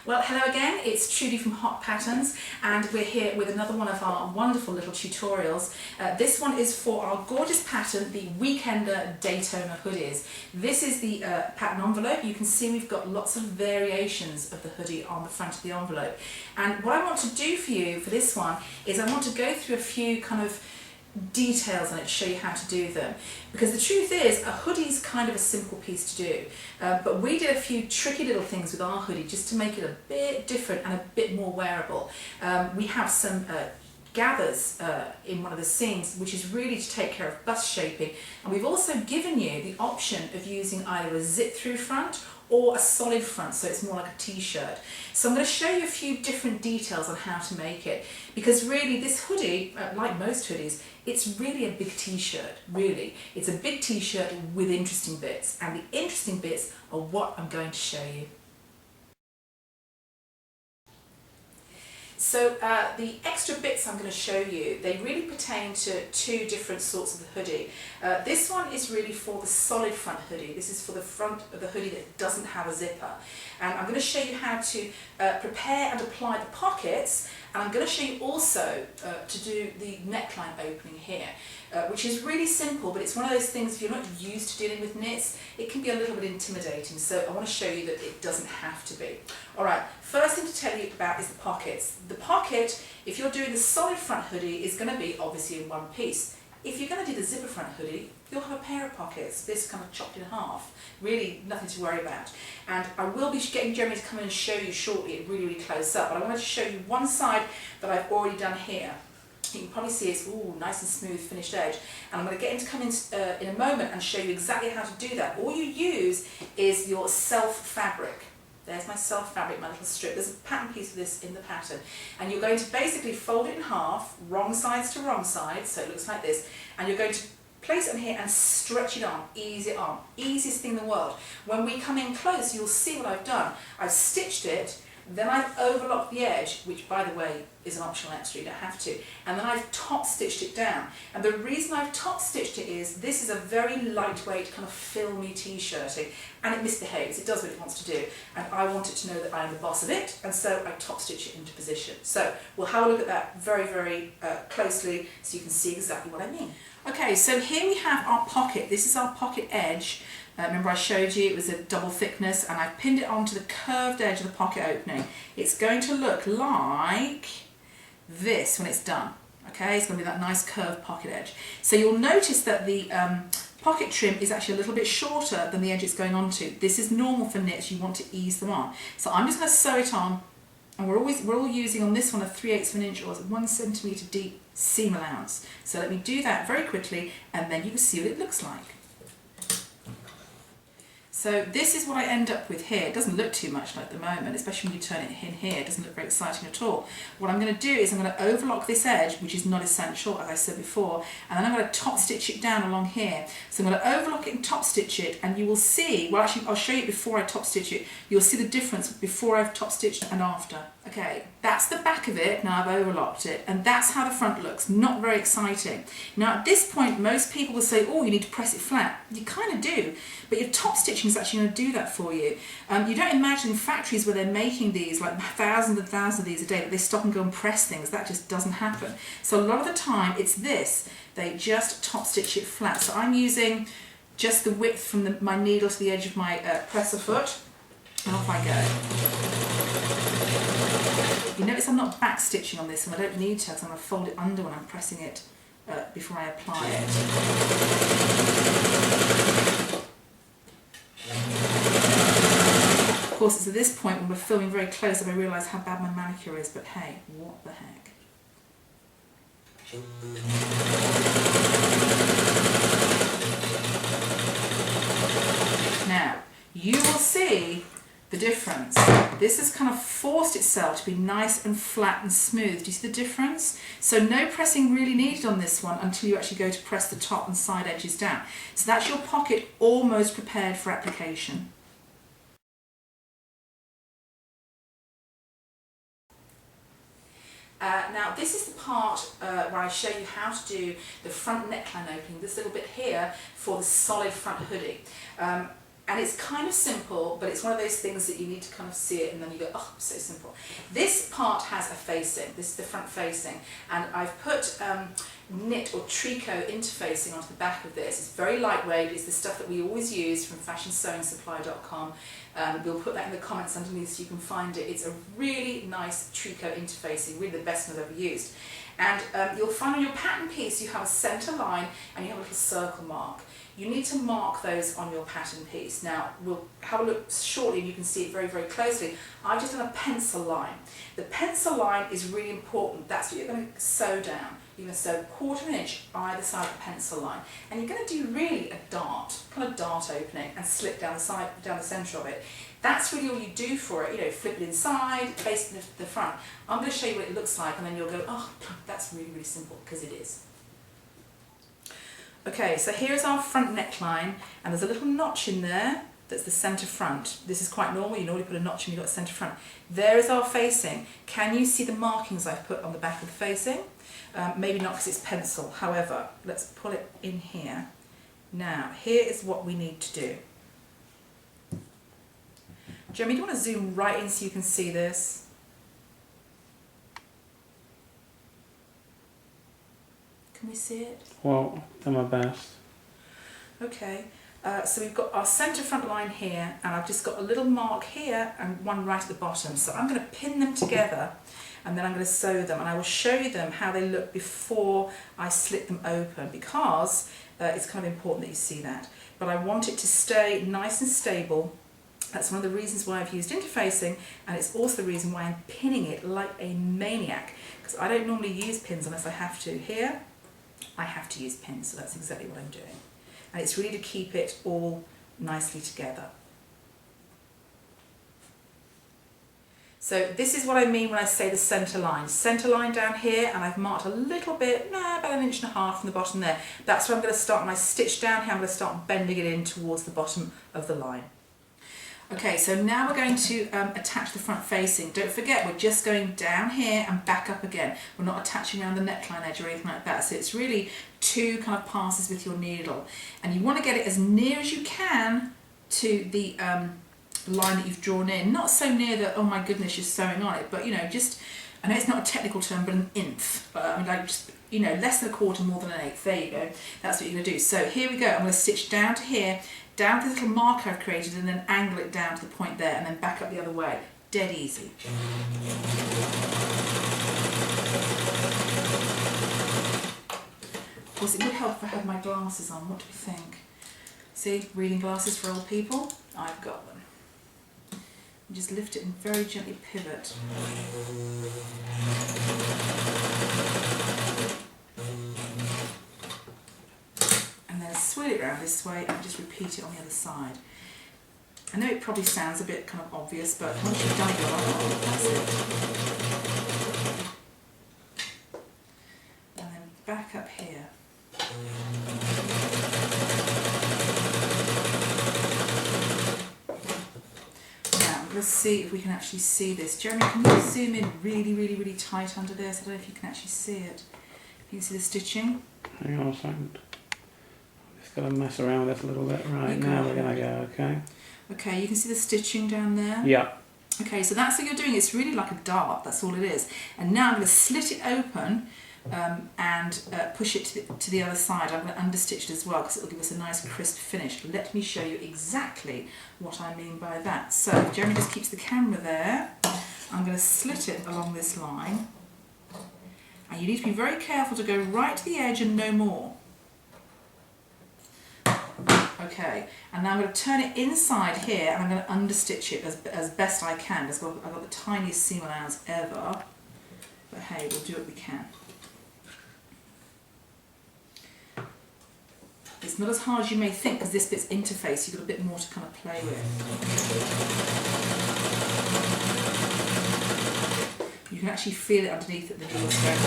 Well, hello again, it's Trudy from Hotpatterns, and we're here with another one of our wonderful little tutorials. This one is for our gorgeous pattern, the Weekender Daytona hoodies. This is the pattern envelope. You can see we've got lots of variations of the hoodie on the front of the envelope. And what I want to do for you for this one is I want to go through a few kind of details on it to show you how to do them, because the truth is a hoodie is kind of a simple piece to do, but we did a few tricky little things with our hoodie just to make it a bit different and a bit more wearable. We have some gathers in one of the seams, which is really to take care of bust shaping, and we've also given you the option of using either a zip through front or a solid front, so it's more like a t-shirt. So I'm going to show you a few different details on how to make it, because really this hoodie, like most hoodies, it's really a big t-shirt, really. It's a big t-shirt with interesting bits, and the interesting bits are what I'm going to show you. So the extra bits I'm going to show you, they really pertain to two different sorts of the hoodie. This one is really for the solid front hoodie. This is for the front of the hoodie that doesn't have a zipper. And I'm going to show you how to prepare and apply the pockets, and I'm going to show you also to do the neckline opening here, which is really simple, but it's one of those things, if you're not used to dealing with knits, it can be a little bit intimidating, so I want to show you that it doesn't have to be. Alright, first thing to tell you about is the pockets. The pocket, if you're doing the solid front hoodie, is going to be obviously in one piece. If you're going to do the zipper front hoodie, you'll have a pair of pockets, this kind of chopped in half. Really nothing to worry about. And I will be getting Jeremy to come in and show you shortly, really close up, but I wanted to show you one side that I've already done here. You can probably see it's nice and smooth finished edge, and I'm going to get him to come in a moment and show you exactly how to do that. All you use is your self fabric. There's my self fabric, my little strip. There's a pattern piece of this in the pattern, and you're going to basically fold it in half, wrong sides to wrong sides, so it looks like this, and you're going to place it on here and stretch it on, ease it on. Easiest thing in the world. When we come in close, you'll see what I've done. I've stitched it, then I've overlocked the edge, which by the way is an optional extra, you don't have to, and then I've top stitched it down. And the reason I've top stitched it is this is a very lightweight kind of filmy t-shirting, and it misbehaves, it does what it wants to do, and I want it to know that I am the boss of it, and so I top stitch it into position. So we'll have a look at that very closely so you can see exactly what I mean. Okay, so here we have our pocket. This is our pocket edge. Remember I showed you it was a double thickness, and I've pinned it onto the curved edge of the pocket opening. It's going to look like this when it's done. Okay, it's going to be that nice curved pocket edge. So you'll notice that the pocket trim is actually a little bit shorter than the edge it's going onto. This is normal for knits, you want to ease them on. So I'm just going to sew it on, and we're all using on this one a 3/8 of an inch or 1 centimetre deep seam allowance. So let me do that very quickly, and then you can see what it looks like. So this is what I end up with here. It doesn't look too much like the moment, especially when you turn it in here. It doesn't look very exciting at all. What I'm going to do is I'm going to overlock this edge, which is not essential, as I said before, and then I'm going to top stitch it down along here. So I'm going to overlock it and top stitch it, and you will see, well actually I'll show you before I top stitch it, you'll see the difference before I've top stitched and after. Okay, that's the back of it, now I've overlocked it, and that's how the front looks. Not very exciting. Now at this point most people will say, oh, you need to press it flat. You kind of do, but your top stitching is actually going to do that for you. You don't imagine factories where they're making these, like thousands and thousands of these a day, that they stop and go and press things. That just doesn't happen. So a lot of the time it's this, they just top stitch it flat. So I'm using just the width from my needle to the edge of my presser foot, and off I go. You notice I'm not back stitching on this, and I don't need to, because I'm going to fold it under when I'm pressing it before I apply it. Of course, it's at this point when we're filming very close that I realise how bad my manicure is, but hey, what the heck. Now, you will see the difference. This has kind of forced itself to be nice and flat and smooth. Do you see the difference? So no pressing really needed on this one until you actually go to press the top and side edges down. So that's your pocket almost prepared for application. Now this is the part where I show you how to do the front neckline opening, this little bit here for the solid front hoodie. And it's kind of simple, but it's one of those things that you need to kind of see it and then you go, oh, so simple. This part has a facing, this is the front facing, and I've put knit or tricot interfacing onto the back of this. It's very lightweight, it's the stuff that we always use from fashionsewingsupply.com. We'll put that in the comments underneath so you can find it. It's a really nice tricot interfacing, really the best one I've ever used. And you'll find on your pattern piece you have a centre line and you have a little circle mark. You need to mark those on your pattern piece. Now, we'll have a look shortly and you can see it very, very closely. I've just done a pencil line. The pencil line is really important. That's what you're going to sew down. You're going to sew 1/4 inch either side of the pencil line. And you're going to do really a dart, kind of dart opening and slip down the side, down the centre of it. That's really all you do for it. You know, flip it inside, face it to the front. I'm going to show you what it looks like and then you'll go, oh, that's really, really simple, because it is. Okay, so here's our front neckline, and there's a little notch in there that's the centre front. This is quite normal, you normally put a notch and you've got a centre front. There is our facing. Can you see the markings I've put on the back of the facing? Maybe not because it's pencil, however, let's pull it in here. Now, here is what we need to do. Jeremy, do you want to zoom right in so you can see this? Can we see it? Well, done my best. Okay, so we've got our centre front line here, and I've just got a little mark here and one right at the bottom. So I'm going to pin them together and then I'm going to sew them, and I will show you them how they look before I slit them open, because it's kind of important that you see that. But I want it to stay nice and stable. That's one of the reasons why I've used interfacing, and it's also the reason why I'm pinning it like a maniac, because I don't normally use pins unless I have to. Here I have to use pins, so that's exactly what I'm doing. And it's really to keep it all nicely together. So this is what I mean when I say the centre line. Centre line down here, and I've marked a little bit, about 1.5 inches from the bottom there. That's where I'm going to start my stitch down here. I'm going to start bending it in towards the bottom of the line. Okay, so now we're going to attach the front facing. Don't forget, we're just going down here and back up again. We're not attaching around the neckline edge or anything like that. So it's really 2 kind of passes with your needle. And you want to get it as near as you can to the line that you've drawn in. Not so near that, oh my goodness, you're sewing on it, but you know, just, I know it's not a technical term, but an inch. I mean, like just, you know, less than 1/4, more than 1/8. There you go. That's what you're going to do. So here we go. I'm going to stitch down to here, down to the little mark I've created, and then angle it down to the point there, and then back up the other way. Dead easy. Of course, it would help if I had my glasses on. What do you think? See, reading glasses for old people? I've got them. You just lift it and very gently pivot. And then swirl it around this way and just repeat it on the other side. I know it probably sounds a bit kind of obvious, but once you've done it, you're like, oh, that's it. And then back up here. Now, let's see if we can actually see this. Jeremy, can you zoom in really, really, really tight under this? I don't know if you can actually see it. You can see the stitching. Hang on a second. I'm just going to mess around with this a little bit. Right, now we're going to go, okay. Okay, you can see the stitching down there? Yeah. Okay, so that's what you're doing. It's really like a dart, that's all it is. And now I'm going to slit it open and push it to the other side. I'm going to understitch it as well because it will give us a nice crisp finish. Let me show you exactly what I mean by that. So Jeremy just keeps the camera there. I'm going to slit it along this line. And you need to be very careful to go right to the edge and no more. Okay, and now I'm going to turn it inside here and I'm going to understitch it as best I can. I've got the tiniest seam allowance ever, but hey, we'll do what we can. It's not as hard as you may think because this bit's interface, you've got a bit more to kind of play with. You can actually feel it underneath at the needle's going.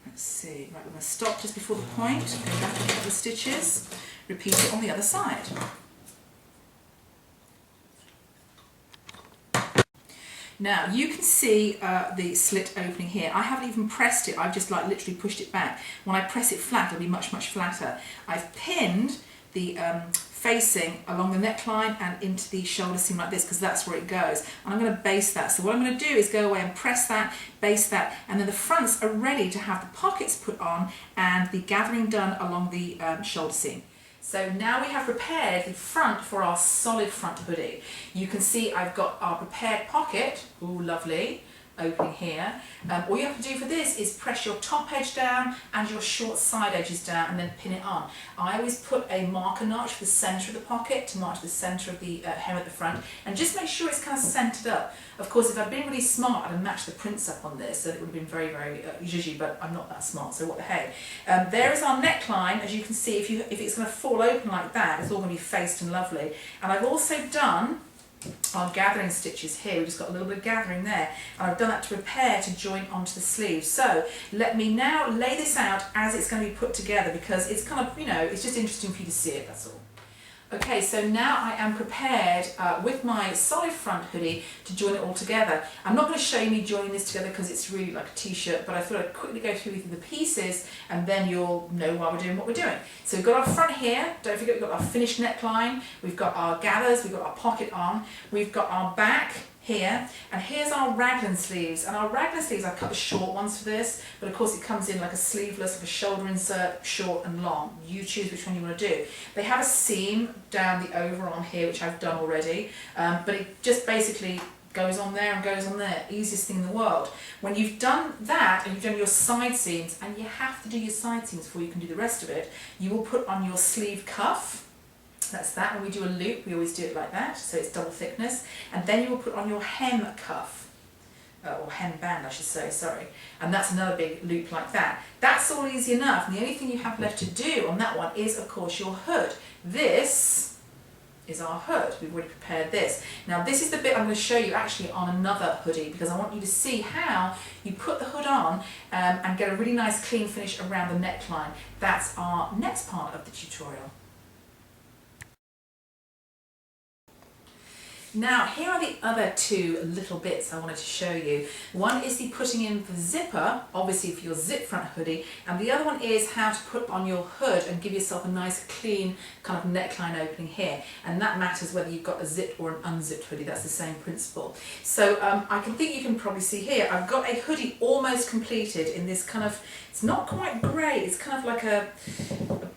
Let's see, right, we're going to stop just before the point, go back a couple of stitches, repeat it on the other side. Now you can see the slit opening here. I haven't even pressed it, I've just like literally pushed it back. When I press it flat, it'll be much, much flatter. I've pinned the facing along the neckline and into the shoulder seam like this, because that's where it goes. And I'm going to base that. So what I'm going to do is go away and press that, base that, and then the fronts are ready to have the pockets put on and the gathering done along the shoulder seam. So now we have prepared the front for our solid front hoodie. You can see I've got our prepared pocket, ooh lovely, opening here. All you have to do for this is press your top edge down and your short side edges down and then pin it on. I always put a marker notch for the centre of the pocket to mark the centre of the hem at the front, and just make sure it's kind of centred up. Of course, if I'd been really smart, I'd have matched the prints up on this, so it would have been very, very zhuzhy, but I'm not that smart, so what the hey. There is our neckline. As you can see, if it's going to fall open like that, it's all going to be faced and lovely. And I've also done our gathering stitches here. We've just got a little bit of gathering there, and I've done that to prepare to join onto the sleeve. So let me now lay this out as it's going to be put together, because it's kind of, you know, it's just interesting for you to see it, that's all. Okay, so now I am prepared with my solid front hoodie to join it all together. I'm not going to show you me joining this together because it's really like a t-shirt, but I thought I'd quickly go through the pieces and then you'll know why we're doing what we're doing. So we've got our front here, don't forget we've got our finished neckline, we've got our gathers, we've got our pocket on, we've got our back here, and here's our raglan sleeves. And our raglan sleeves, I cut the short ones for this, but of course it comes in like a sleeveless, like a shoulder insert, short and long. You choose which one you want to do. They have a seam down the overarm here, which I've done already, but it just basically goes on there and goes on there. Easiest thing in the world. When you've done that and you've done your side seams, and you have to do your side seams before you can do the rest of it, you will put on your sleeve cuff. That's that. When we do a loop, we always do it like that, so it's double thickness. And then you will put on your hem cuff, or hem band I should say, sorry. And that's another big loop like that. That's all easy enough. And the only thing you have left to do on that one is, of course, your hood. This is our hood. We've already prepared this. Now this is the bit I'm going to show you actually on another hoodie, because I want you to see how you put the hood on and get a really nice clean finish around the neckline. That's our next part of the tutorial. Now, here are the other two little bits I wanted to show you. One is the putting in the zipper, obviously for your zip front hoodie, and the other one is how to put on your hood and give yourself a nice clean kind of neckline opening here. And that matters whether you've got a zipped or an unzipped hoodie, that's the same principle. So I think you can probably see here, I've got a hoodie almost completed in this kind of, it's not quite grey, it's kind of like a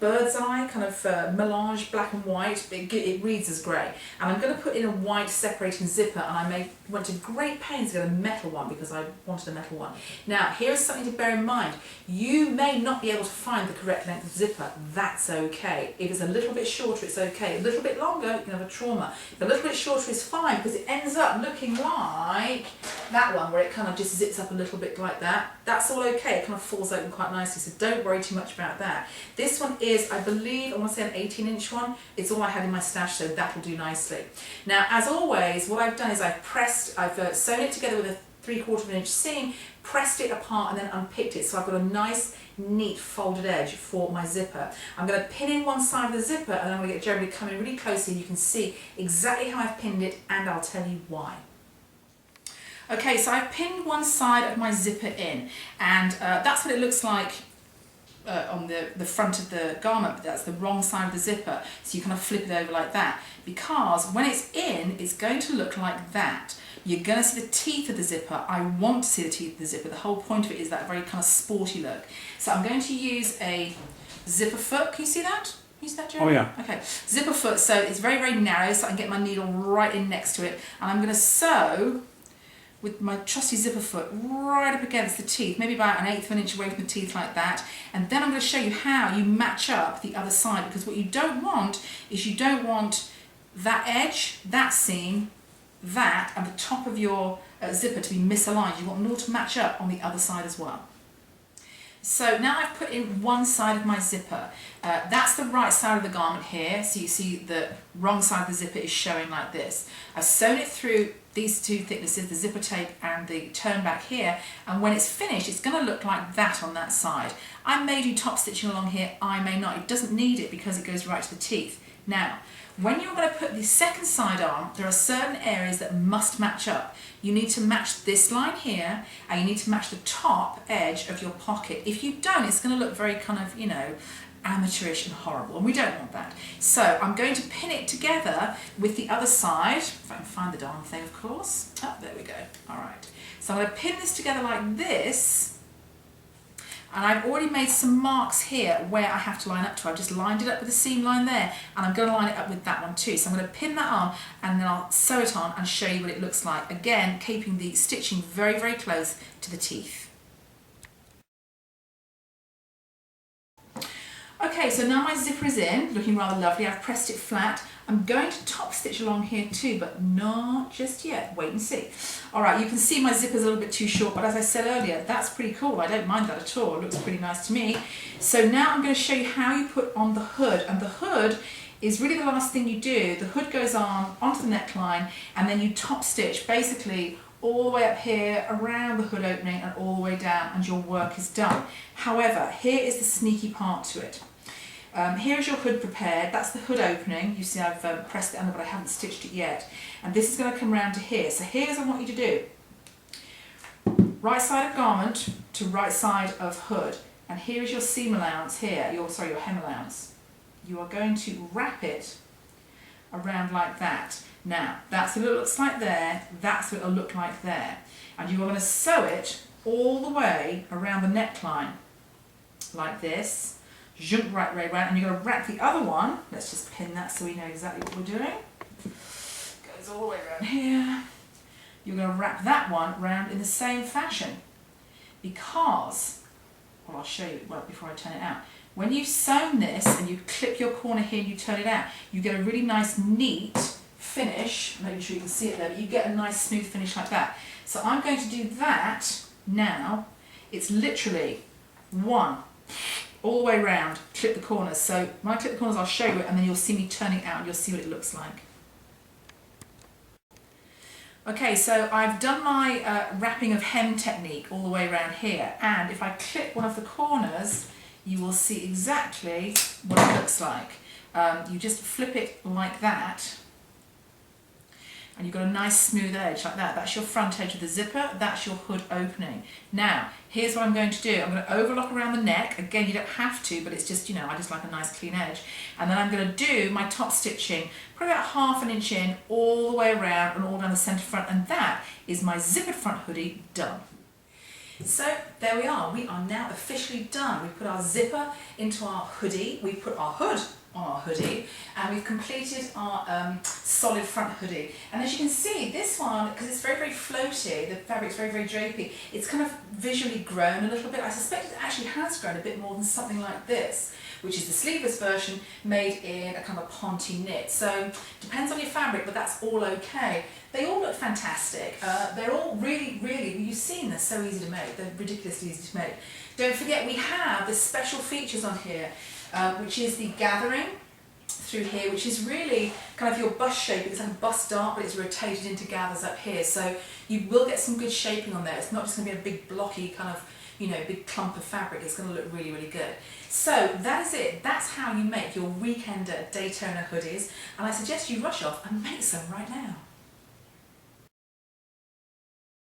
bird's eye, kind of melange black and white, but it reads as grey. And I'm going to put in a white separating zipper, and I went to great pains to get a metal one because I wanted a metal one. Now, here's something to bear in mind. You may not be able to find the correct length of zipper. That's okay. If it's a little bit shorter, it's okay. A little bit longer, you can have a trauma. If a little bit shorter is fine, because it ends up looking like that one, where it kind of just zips up a little bit like that. That's all okay. It kind of falls open quite nicely, so don't worry too much about that. This one is, I believe, I want to say an 18-inch one. It's all I had in my stash, so that'll do nicely. Now, as always, what I've done is I've sewn it together with a 3/4 inch seam, pressed it apart, and then unpicked it. So I've got a nice, neat folded edge for my zipper. I'm going to pin in one side of the zipper, and I'm going to get Jeremy to come in really closely. You can see exactly how I've pinned it, and I'll tell you why. Okay, so I've pinned one side of my zipper in, and that's what it looks like on the front of the garment, but that's the wrong side of the zipper, so you kind of flip it over like that, because when it's in, it's going to look like that. You're going to see the teeth of the zipper. I want to see the teeth of the zipper. The whole point of it is that very kind of sporty look. So I'm going to use a zipper foot. Can you see that? Can you see that, Jeremy? Oh yeah. Okay, zipper foot, so it's very, very narrow, so I can get my needle right in next to it, and I'm going to sew with my trusty zipper foot right up against the teeth, maybe about 1/8 of an inch away from the teeth like that. And then I'm going to show you how you match up the other side, because what you don't want is you don't want that edge, that seam, that, and the top of your zipper to be misaligned. You want them all to match up on the other side as well. So now I've put in one side of my zipper. That's the right side of the garment here, so you see the wrong side of the zipper is showing like this. I've sewn it through these two thicknesses, the zipper tape and the turn back here, and when it's finished it's going to look like that on that side. I may do top stitching along here, I may not. It doesn't need it because it goes right to the teeth. Now, when you're going to put the second side on, there are certain areas that must match up. You need to match this line here, and you need to match the top edge of your pocket. If you don't, it's going to look very kind of, you know, amateurish and horrible, and we don't want that. So I'm going to pin it together with the other side, if I can find the darn thing, of course. Oh, there we go. All right. So I'm going to pin this together like this, and I've already made some marks here where I have to line up to. I've just lined it up with the seam line there, and I'm going to line it up with that one too. So I'm going to pin that on, and then I'll sew it on and show you what it looks like. Again, keeping the stitching very, very close to the teeth. Okay, so now my zipper is in, looking rather lovely. I've pressed it flat. I'm going to top stitch along here too, but not just yet. Wait and see. All right, you can see my zipper's a little bit too short, but as I said earlier, that's pretty cool. I don't mind that at all. It looks pretty nice to me. So now I'm going to show you how you put on the hood, and the hood is really the last thing you do. The hood goes on onto the neckline, and then you top stitch basically all the way up here, around the hood opening, and all the way down, and your work is done. However, here is the sneaky part to it. Here's your hood prepared. That's the hood opening. You see I've pressed it under, but I haven't stitched it yet. And this is going to come round to here. So here's what I want you to do. Right side of garment to right side of hood. And here is your seam allowance here, your hem allowance. You are going to wrap it around like that. Now, that's what it looks like there. That's what it'll look like there. And you are going to sew it all the way around the neckline like this. Jump right way around, and you're going to wrap the other one. Let's just pin that so we know exactly what we're doing. Goes all the way around here. You're going to wrap that one round in the same fashion, because, well, I'll show you before I turn it out. When you've sewn this and you clip your corner here and you turn it out, you get a really nice neat finish. Make sure you can see it there, but you get a nice smooth finish like that. So I'm going to do that now. It's literally one, all the way around, clip the corners. So when I clip the corners, I'll show you it, and then you'll see me turning it out, and you'll see what it looks like. Okay, so I've done my wrapping of hem technique all the way around here, and if I clip one of the corners, you will see exactly what it looks like. You just flip it like that, and you've got a nice smooth edge like that. That's your front edge of the zipper, that's your hood opening. Now, here's what I'm going to do. I'm going to overlock around the neck. Again, you don't have to, but it's just, you know, I just like a nice clean edge. And then I'm going to do my top stitching, probably about 1/2 inch in, all the way around and all down the centre front, and that is my zippered front hoodie done. So there we are now officially done. We've put our zipper into our hoodie, we've put our hood on our hoodie, and we've completed our solid front hoodie. And as you can see, this one, because it's very, very floaty, the fabric's very, very drapey, it's kind of visually grown a little bit. I suspect it actually has grown a bit more than something like this, which is the sleeveless version made in a kind of a ponte knit. So depends on your fabric, but that's all okay. They all look fantastic. They're all really, really, you've seen they're so easy to make. They're ridiculously easy to make. Don't forget, we have the special features on here, which is the gathering through here, which is really kind of your bust shape. It's like a bust dart, but it's rotated into gathers up here. So you will get some good shaping on there. It's not just going to be a big blocky kind of, you know, big clump of fabric. It's going to look really, really good. So that is it. That's how you make your weekender Daytona hoodies. And I suggest you rush off and make some right now.